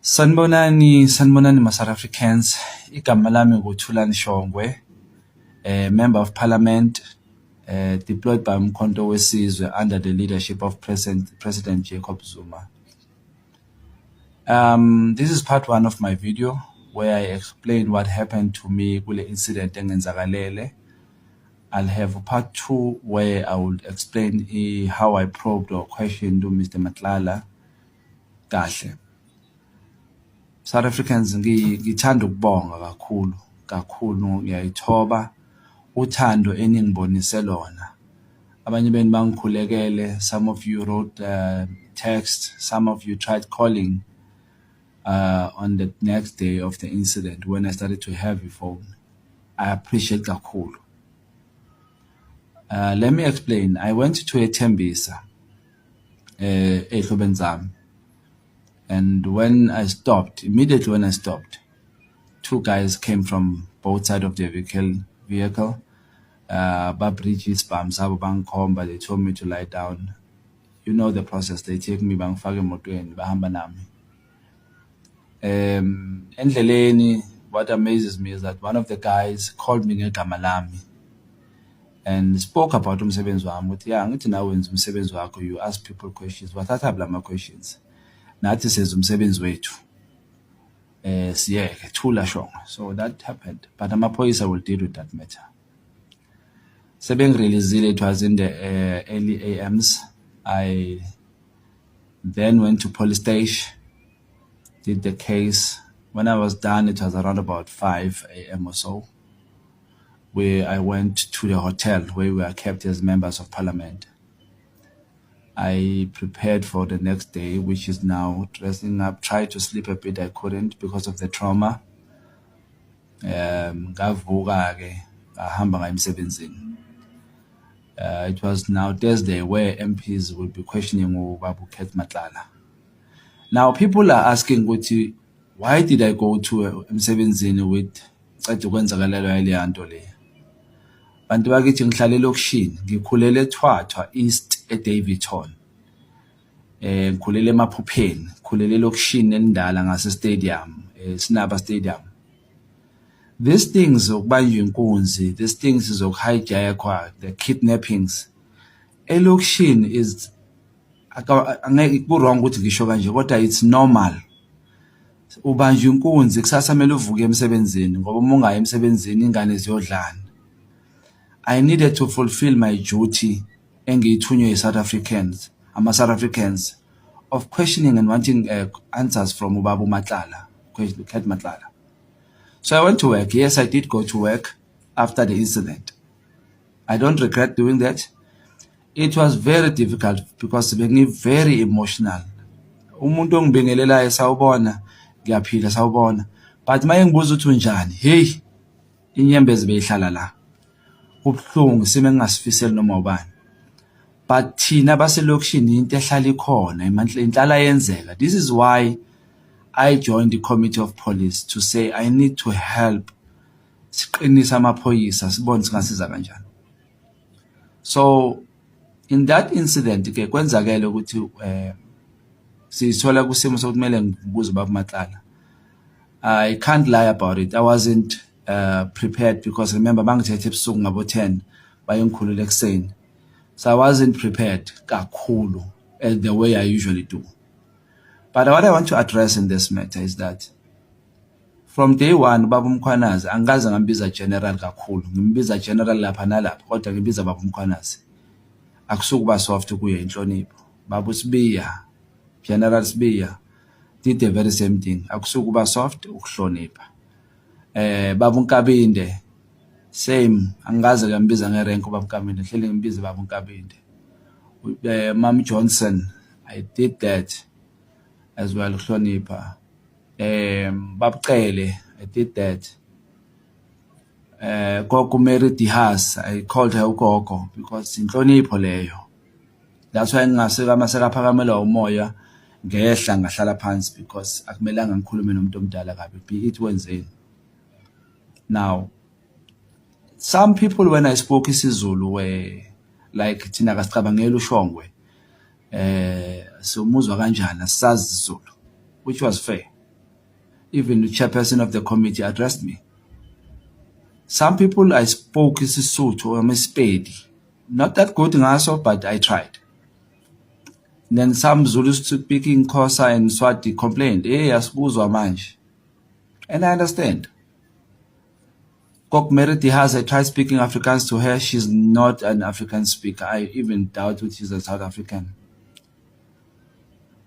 Sanibonani ma-South Africans. Igama lami nguThulani Shongwe, Member of Parliament, deployed by Umkhonto weSizwe under the leadership of President Jacob Zuma. This is part one of my video where I explain what happened to me kule incident engenzakalele. I'll have a part two where I will explain how I probed or questioned Mr. Matlala kahle. South Africans ngithanda ukubonga kakhulu ngiyayithoba uthando eningibonise lona. Abanye benu bangikhulekele, some of you wrote text, some of you tried calling on the next day of the incident when I started to have a phone. I appreciate kakhulu. Let me explain. I went to a Tembisa, ehlobeni zami. And immediately when I stopped, two guys came from both sides of the vehicle. They told me to lie down. You know the process. They take me bangifake emotweni bahamba nami. Endleleni, what amazes me is that one of the guys called me ngegama lami and spoke about umsebenzi wami. Uthi ngithi nawe wenza umsebenzi wakho, you ask people questions. Wathatha lama questions. Nathi senza umsebenzi wethu. Siyeke thula shongo. So that happened. But amaphoyisa will deal with that matter. Sebengireleasile, it was in the early AMs. I then went to police station, did the case. When I was done, it was around about 5 a.m. or so, where I went to the hotel where we were kept as members of parliament. I prepared for the next day, which is now dressing up. Tried to sleep a bit, I couldn't because of the trauma. Ngavuka ke ngahamba ngaya emsebenzini. It was now Thursday where MPs will be questioning Ubaba Keth Matlala. Now people are asking ukuthi, why did I go to emsebenzini with cede kwenzakalelo yale nto le? Bantu bakithi ngihlala elokishini, ngikhulele eThwathwa East eDaveyton. Ngikhulele eMaphupheni, ngikhulele elokishini elindala ngase stadium, Sinaba Stadium. These things zokubanjwa inkunzi, these things zokuhijackwa, the kidnappings. Elokishini is angeke ku-wrong ukuthi ngisho kanje, kodwa it's normal. Ubanjwa inkunzi kusasa kumele uvuke emsebenzini ngoba uma ungaya emsebenzini ingane ziyodlana. I needed to fulfill my duty engiyithunywe yi-South Africans, ama-South Africans, of questioning and wanting answers from Ubaba Matlala, Keth Matlala. So I went to work. Yes, I did go to work after the incident. I don't regret doing that. It was very difficult because it made me very emotional. Umuntu ongibingelelayo sawubona, ngiyaphila sawubona. But maye ngibuza ukuthi unjani? Hey, inyembezi beyihlala la. Ubhlungu sime ngingasifiseli noma ubani. But thina baselokishini into ehlala ikhona, inhlala yenzeka. This is why I joined the committee of police to say I need to help siqinisa amaphoyisa sibone singasiza kanjani. So in that incident ke kwenzakele ukuthi sithola kusimo sokumele ngibuze Ubaba Matlala. I can't lie about it. I wasn't prepared because remember bangithethe ebusuku ngabo 10 bayongikhulula ekseni. So I wasn't prepared kakhulu the way I usually do. But what I want to address in this matter is that from day one, Baba Mkhwanazi, angaze ngambiza general kakhulu. Ngimbiza general lapha nalapha, kodwa ngimbiza Baba Mkhwanazi. Akusukuba soft kuye inhlonipho. Baba Sibiya, General Sibiya, did the very same thing. Akusukuba soft, ukuhlonipha. Baba Nkabinde, same. Angaze ngambiza ngerenk Baba Nkabinde, hlele ngimbiza Baba Nkabinde. Mom Johnson, I did that as well, Hlonipa. Babcele, I did that. Gogo Mary Dihas, I called her Gogo because in Hlonipho leyo. That's why ngaseka maseka phakamela umoya ngehla ngahlala phansi because akumelanga ngikhulume nomuntu omdala kabi. Be it wenzeni. Now, some people when I spoke isiZulu were like thina kasicabangela uShongwe. So muzwa kanjani asazi isiZulu, which was fair. even the chairperson of the committee addressed me. Some people I spoke isiSotho or iSpedi. Not that good ngaso, but I tried. Then some Zulus speaking Xhosa and Swati complained, hey, asibuzwa manje. And I understand. Kok Meriti has, I tried speaking Afrikaans to her. She's not an African speaker. I even doubt that she's a South African.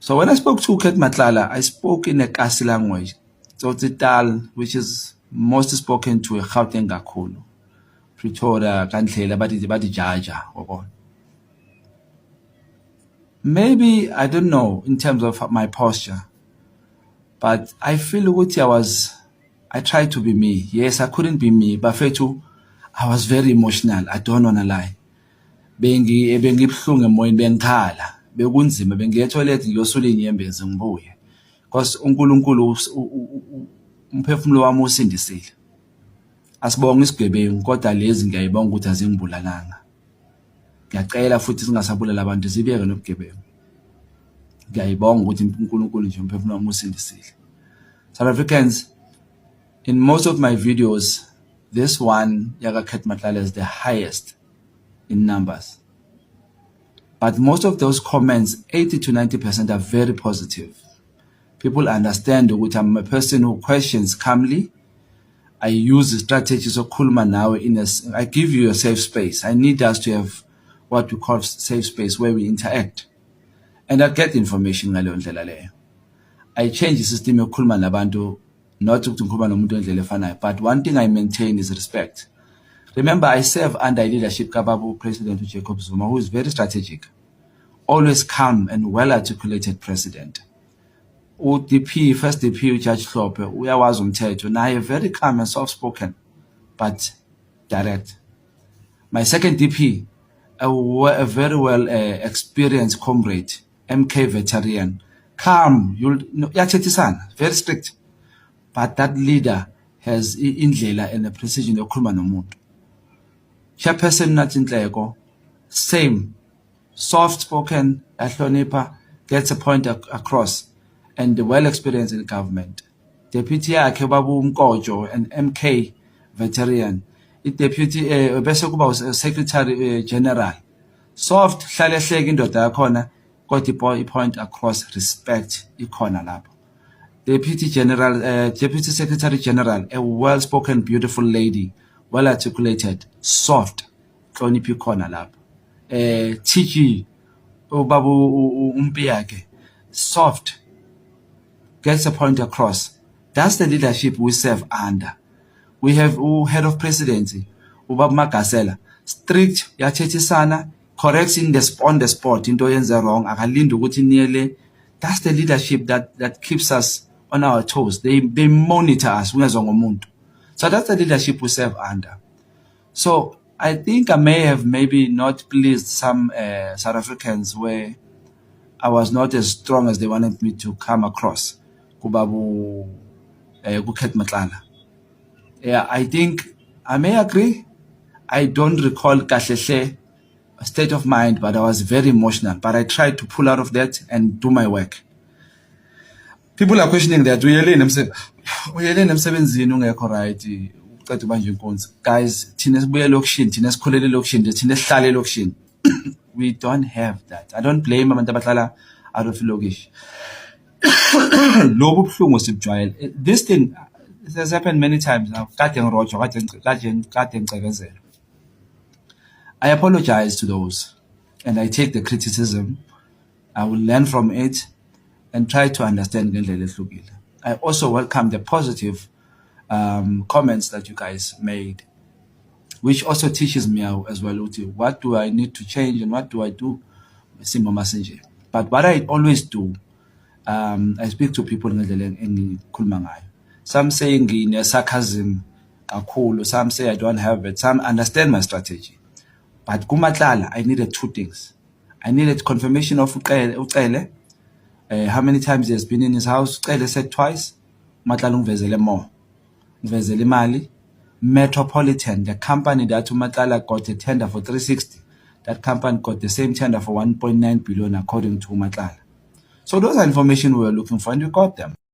So when I spoke to Kate Matlala, I spoke in a Kasi language. Tsotsital, which is most spoken to a Gauteng kakhulu. Pretoria, Kandlela, badi Jaja. Maybe, I don't know, in terms of my posture. But I feel I tried to be me. Yes, I couldn't be me, but Fetu, I was very emotional. I don't wanna lie. Bengibuhlungu emoyeni bengikhala. Bekunzima toilet ngiyosula inyembezi ngibuye. Because uNkulunkulu umphefumulo wami usindisile. Asibonga isigebengu kodwa lezi ngiyayibonga ukuthi azingibulalanga. Ngiyacela futhi singasabulala abantu sibeke nobugebengu. Ngiyayibonga ukuthi uNkulunkulu nje umphefumulo wami usindisile. South Africans, in most of my videos, this one, Yaga Kate Matlala, is the highest in numbers. But most of those comments, 80 to 90%, are very positive. People understand that I'm a person who questions calmly. I use the strategies of Kulma now. I give you a safe space. I need us to have what we call safe space where we interact. And I get information. I change the system of Kulma Nabantu, not to Kulma Nomuntu, but one thing I maintain is respect. Remember, I serve under leadership Kababu President Jacob Zuma, who is very strategic, always calm and well-articulated president. UDP, first DP, Judge Hlophe, we are umthetho, now very calm and soft-spoken, but direct. My second DP, a very well experienced comrade, MK veteran, calm, very strict, but that leader has indlela and a precision of Kulma Nomuntu. Chairperson Natintleko, same, soft-spoken, ahlonipha, gets a point across, and well-experienced in government. Deputy Babu Mkojo, an MK veteran. Deputy bese Secretary General. Soft, hlale hleke indoda yakhona, got the point across, respect ikhona lapho. Deputy Secretary General, a well-spoken, beautiful lady, well-articulated, soft, hlonipha ikhona lapho. TG, Babu Umpiake, soft, gets a point across. That's the leadership we serve under. We have head of presidency, Ubab Magasela, strict, yachethisana, corrects on the spot, into yenza wrong, akalinda ukuthi niyele. That's the leadership that keeps us on our toes. They monitor us. So that's the leadership we serve under. So I think I may have maybe not pleased some South Africans where I was not as strong as they wanted me to come across. Kubabu Kate Matlala. Yeah, I think I may agree. I don't recall kahle state of mind, but I was very emotional. But I tried to pull out of that and do my work. People are questioning that. Guys, we don't have that. I don't blame Amanda Matlala out of logish. This thing has happened many times now. I apologize to those, and I take the criticism. I will learn from it and try to understand. I also welcome the positive comments that you guys made, which also teaches me as well, what do I need to change and what do I do? But what I always do, I speak to people in Kulmangai. Some say in sarcasm, some say I don't have it, some understand my strategy. But Kumatlala, I needed two things. I needed confirmation of Uqele, how many times he has been in his house. Uqele said twice. Matlala ungvezele more. Ungvezele imali. Metropolitan, the company that Matlala got a tender for 360. That company got the same tender for 1.9 billion according to Matlala. So those are information we were looking for, and we got them.